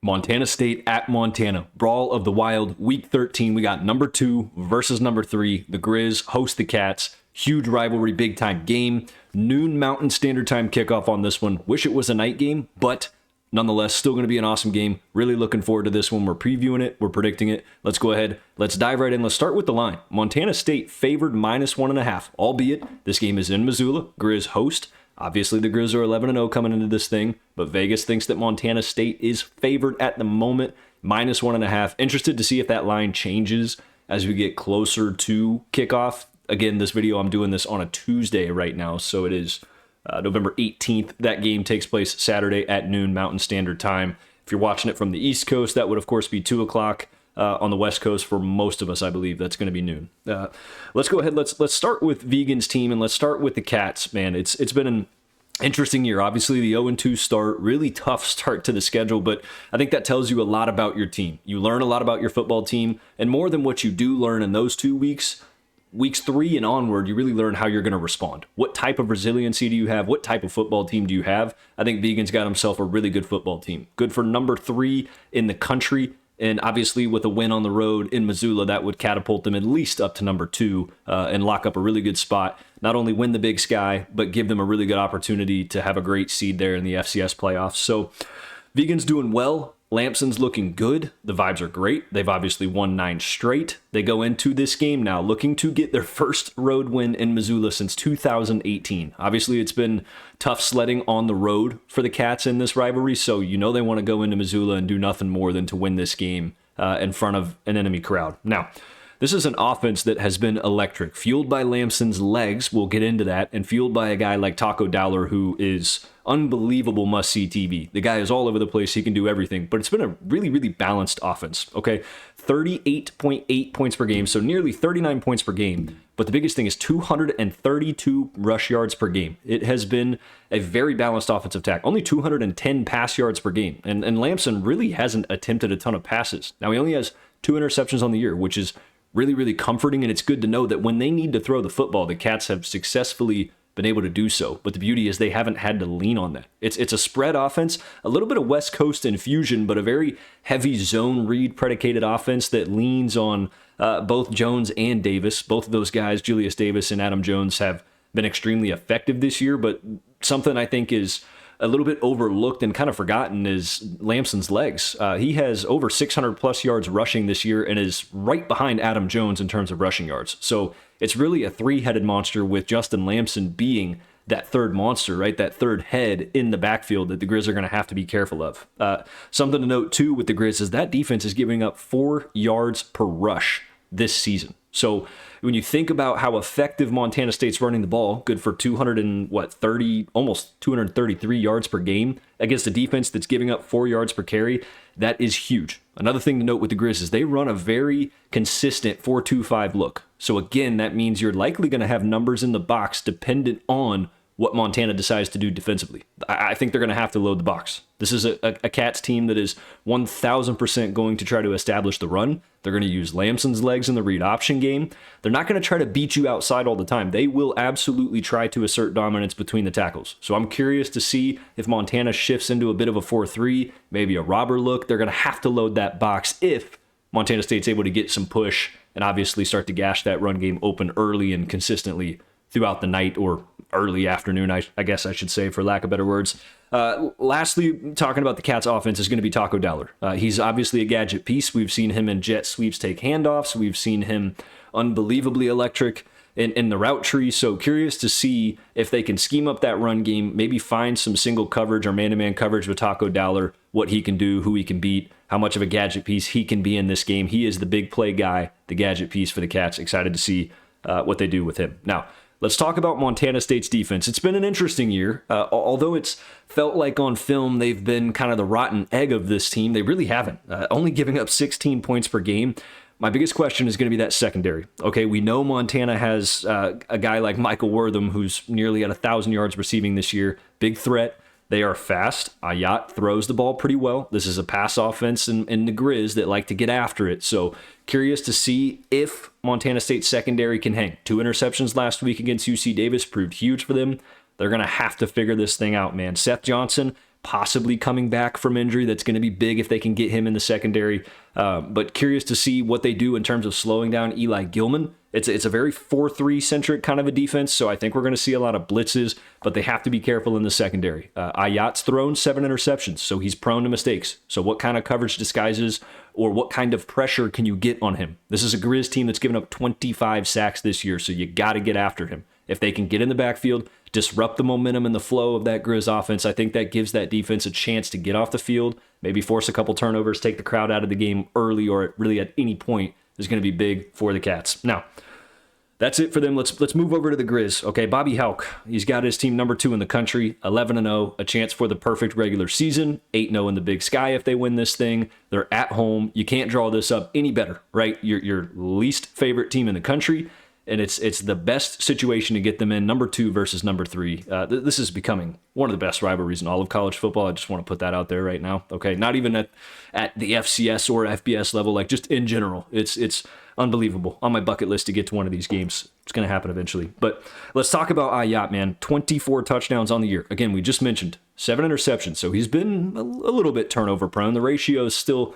Montana State at Montana. Brawl of the Wild, Week 13. We got number 2 versus number 3. The Grizz host the Cats. Huge rivalry, big-time game. Noon Mountain Standard Time kickoff on this one. Wish it was a night game, but nonetheless, still going to be an awesome game. Really looking forward to this one. We're previewing it. We're predicting it. Let's go ahead. Let's dive right in. Let's start with the line. Montana State favored -1.5, albeit this game is in Missoula. Grizz host. Obviously, the Grizz are 11-0 coming into this thing, but Vegas thinks that Montana State is favored at the moment, -1.5. Interested to see if that line changes as we get closer to kickoff. Again, this video, I'm doing this on a Tuesday right now, so it is November 18th. That game takes place Saturday at noon Mountain Standard Time. If you're watching it from the East Coast, that would, of course, be 2 o'clock. On the West Coast for most of us, I believe that's going to be noon. Let's go ahead. Let's start with Vegan's team, and let's start with the Cats. Man, it's been an interesting year. Obviously, the 0-2 start, really tough start to the schedule, but I think that tells you a lot about your team. You learn a lot about your football team, and more than what you do learn in those 2 weeks, weeks 3 and onward, you really learn how you're going to respond. What type of resiliency do you have? What type of football team do you have? I think Vegan's got himself a really good football team. Good for number 3 in the country. And obviously, with a win on the road in Missoula, that would catapult them at least up to number 2 and lock up a really good spot. Not only win the Big Sky, but give them a really good opportunity to have a great seed there in the FCS playoffs. So, Vegan's doing well. Lampson's looking good. The vibes are great. They've obviously won 9 straight. They go into this game now looking to get their first road win in Missoula since 2018. Obviously, it's been tough sledding on the road for the Cats in this rivalry, so you know they want to go into Missoula and do nothing more than to win this game in front of an enemy crowd. Now, this is an offense that has been electric, fueled by Lampson's legs. We'll get into that, and fueled by a guy like Taco Dowler, who is unbelievable must-see TV. The guy is all over the place. He can do everything, but it's been a really, really balanced offense, okay? 38.8 points per game, so nearly 39 points per game, but the biggest thing is 232 rush yards per game. It has been a very balanced offensive attack. Only 210 pass yards per game, and Lampson really hasn't attempted a ton of passes. Now, he only has 2 interceptions on the year, which is really, really comforting, and it's good to know that when they need to throw the football, the Cats have successfully been able to do so. But the beauty is they haven't had to lean on that. It's a spread offense, a little bit of West Coast infusion, but a very heavy zone read predicated offense that leans on both Jones and Davis. Both of those guys, Julius Davis and Adam Jones, have been extremely effective this year, but something I think is a little bit overlooked and kind of forgotten is Lampson's legs. He has over 600 plus yards rushing this year and is right behind Adam Jones in terms of rushing yards. So it's really a 3-headed monster, with Justin Lampson being that third monster, right? That third head in the backfield that the Grizz are going to have to be careful of. Something to note too with the Grizz is that defense is giving up 4 yards per rush this season. So when you think about how effective Montana State's running the ball, good for 230, almost 233 yards per game against a defense that's giving up 4 yards per carry, that is huge. Another thing to note with the Grizz is they run a very consistent 4-2-5 look. So again, that means you're likely going to have numbers in the box dependent on what Montana decides to do defensively. I think they're going to have to load the box. This is a Cats team that is 1,000% going to try to establish the run. They're going to use Lampson's legs in the read option game. They're not going to try to beat you outside all the time. They will absolutely try to assert dominance between the tackles. So I'm curious to see if Montana shifts into a bit of a 4-3, maybe a robber look. They're going to have to load that box if Montana State's able to get some push and obviously start to gash that run game open early and consistently throughout the night, or early afternoon, I guess I should say, for lack of better words. Lastly, talking about the Cats offense is going to be Taco Dowler. He's obviously a gadget piece. We've seen him in jet sweeps take handoffs. We've seen him unbelievably electric in the route tree. So curious to see if they can scheme up that run game, maybe find some single coverage or man-to-man coverage with Taco Dowler, what he can do, who he can beat, how much of a gadget piece he can be in this game. He is the big play guy, the gadget piece for the Cats. Excited to see what they do with him. Now, let's talk about Montana State's defense. It's been an interesting year. Although it's felt like on film they've been kind of the rotten egg of this team, they really haven't. Only giving up 16 points per game. My biggest question is going to be that secondary. Okay, we know Montana has a guy like Michael Wortham, who's nearly at 1,000 yards receiving this year. Big threat. They are fast. Ayat throws the ball pretty well. This is a pass offense in the Grizz that like to get after it. So curious to see if Montana State secondary can hang. 2 interceptions last week against UC Davis proved huge for them. They're going to have to figure this thing out, man. Seth Johnson, possibly coming back from injury. That's going to be big if they can get him in the secondary. But curious to see what they do in terms of slowing down Eli Gilman. It's a very 4-3 centric kind of a defense, so I think we're going to see a lot of blitzes, but they have to be careful in the secondary. Ayat's thrown 7 interceptions, so he's prone to mistakes. So what kind of coverage disguises or what kind of pressure can you get on him? This is a Grizz team that's given up 25 sacks this year, so you got to get after him. If they can get in the backfield, disrupt the momentum and the flow of that Grizz offense, I think that gives that defense a chance to get off the field, maybe force a couple turnovers, take the crowd out of the game early or really at any point is going to be big for the Cats. Now, that's it for them. Let's move over to the Grizz. Okay, Bobby Hauck, he's got his team number 2 in the country, 11-0, a chance for the perfect regular season, 8-0 in the Big Sky if they win this thing. They're at home. You can't draw this up any better, right? Your least favorite team in the country, and it's the best situation to get them in, number 2 versus number 3. This is becoming one of the best rivalries in all of college football. I just want to put that out there right now. Okay, not even at the FCS or FBS level, like just in general. It's unbelievable. On my bucket list to get to one of these games. It's going to happen eventually. But let's talk about Ayat, man. 24 touchdowns on the year. Again, we just mentioned 7 interceptions, so he's been a little bit turnover prone. The ratio is still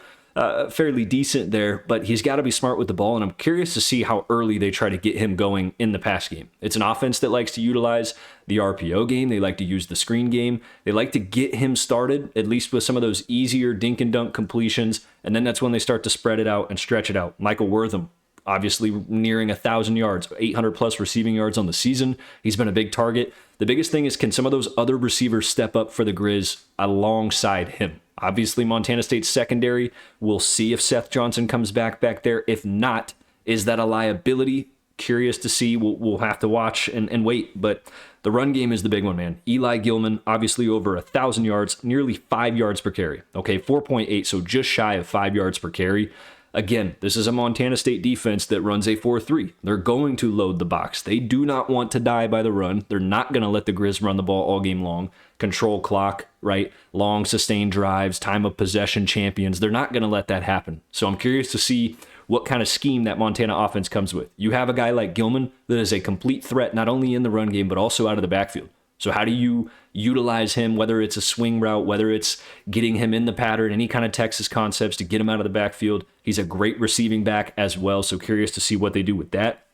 fairly decent there, but he's got to be smart with the ball, and I'm curious to see how early they try to get him going in the pass game. It's an offense that likes to utilize the RPO game. They like to use the screen game. They like to get him started, at least with some of those easier dink and dunk completions, and then that's when they start to spread it out and stretch it out. Michael Wortham, obviously nearing 1,000 yards, 800 plus receiving yards on the season. He's been a big target. The biggest thing is, can some of those other receivers step up for the Grizz alongside him? Obviously, Montana State's secondary. We'll see if Seth Johnson comes back there. If not, is that a liability? Curious to see. We'll have to watch and wait. But the run game is the big one, man. Eli Gilman, obviously over 1,000 yards, nearly 5 yards per carry. Okay, 4.8, so just shy of 5 yards per carry. Again, this is a Montana State defense that runs a 4-3. They're going to load the box. They do not want to die by the run. They're not going to let the Grizz run the ball all game long. Control clock, right? Long sustained drives, time of possession champions. They're not going to let that happen. So I'm curious to see what kind of scheme that Montana offense comes with. You have a guy like Gilman that is a complete threat, not only in the run game, but also out of the backfield. So how do you utilize him, whether it's a swing route, whether it's getting him in the pattern, any kind of Texas concepts to get him out of the backfield? He's a great receiving back as well, so curious to see what they do with that.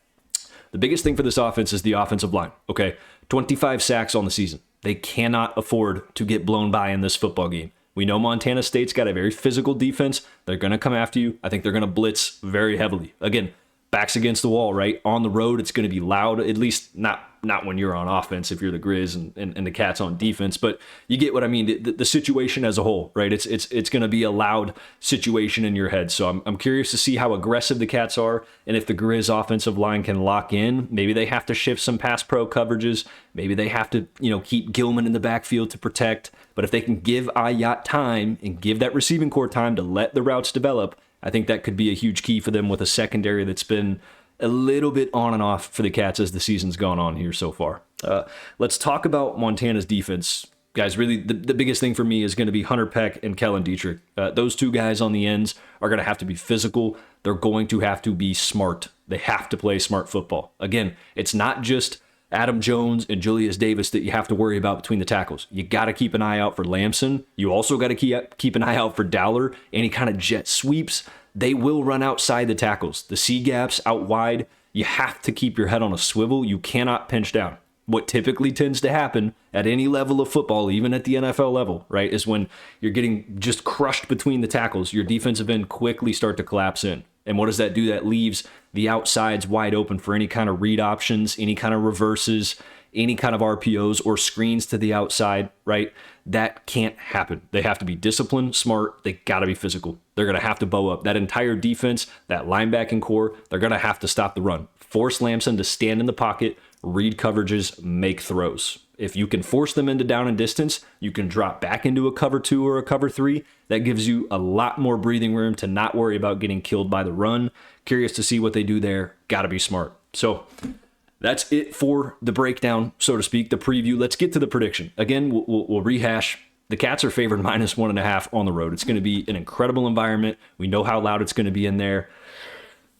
The biggest thing for this offense is the offensive line, okay? 25 sacks on the season. They cannot afford to get blown by in this football game. We know Montana State's got a very physical defense. They're going to come after you. I think they're going to blitz very heavily. Again, backs against the wall, right? On the road, it's going to be loud, at least not when you're on offense, if you're the Grizz and the Cats on defense, but you get what I mean, the situation as a whole, right? It's going to be a loud situation in your head. So I'm curious to see how aggressive the Cats are, and if the Grizz offensive line can lock in. Maybe they have to shift some pass pro coverages. Maybe they have to, keep Gilman in the backfield to protect. But if they can give Ayat time and give that receiving core time to let the routes develop, I think that could be a huge key for them with a secondary that's been a little bit on and off for the Cats as the season's gone on here so far. Let's talk about Montana's defense. Guys, really, the biggest thing for me is going to be Hunter Peck and Kellen Dietrich. Those two guys on the ends are going to have to be physical. They're going to have to be smart. They have to play smart football. Again, it's not just Adam Jones and Julius Davis that you have to worry about between the tackles. You got to keep an eye out for Lamson. You also got to keep an eye out for Dowler. Any kind of jet sweeps, they will run outside the tackles. The C gaps out wide, you have to keep your head on a swivel. You cannot pinch down. What typically tends to happen at any level of football, even at the NFL level, right, is when you're getting just crushed between the tackles, your defensive end quickly start to collapse in. And what does that do? That leaves the outsides wide open for any kind of read options, any kind of reverses, any kind of RPOs or screens to the outside, right? That can't happen. They have to be disciplined, smart. They got to be physical. They're going to have to bow up. That entire defense, that linebacking core, they're going to have to stop the run. Force Lamson to stand in the pocket, read coverages, make throws. If you can force them into down and distance, you can drop back into a cover 2 or a cover 3. That gives you a lot more breathing room to not worry about getting killed by the run. Curious to see what they do there. Got to be smart. So that's it for the breakdown, so to speak, the preview. Let's get to the prediction. Again, we'll rehash. The Cats are favored -1.5 on the road. It's going to be an incredible environment. We know how loud it's going to be in there.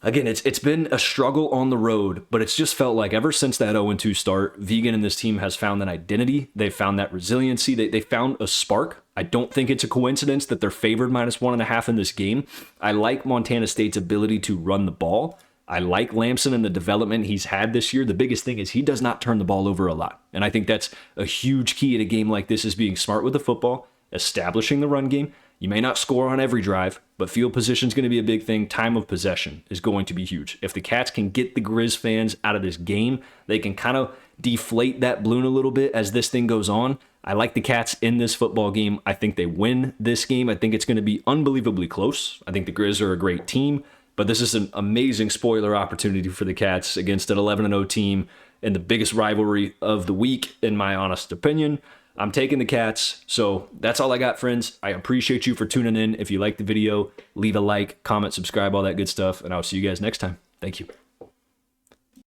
Again, it's been a struggle on the road, but it's just felt like ever since that 0-2 start, Vegan and this team has found that identity. They've found that resiliency. They found a spark. I don't think it's a coincidence that they're favored -1.5 in this game. I like Montana State's ability to run the ball. I like Lamson and the development he's had this year. The biggest thing is he does not turn the ball over a lot. And I think that's a huge key in a game like this, is being smart with the football, establishing the run game. You may not score on every drive, but field position is going to be a big thing. Time of possession is going to be huge. If the Cats can get the Grizz fans out of this game, they can kind of deflate that balloon a little bit as this thing goes on. I like the Cats in this football game. I think they win this game. I think it's going to be unbelievably close. I think the Grizz are a great team, but this is an amazing spoiler opportunity for the Cats against an 11-0 team in the biggest rivalry of the week, in my honest opinion. I'm taking the Cats. So that's all I got, friends. I appreciate you for tuning in. If you liked the video, leave a like, comment, subscribe, all that good stuff, and I'll see you guys next time. Thank you.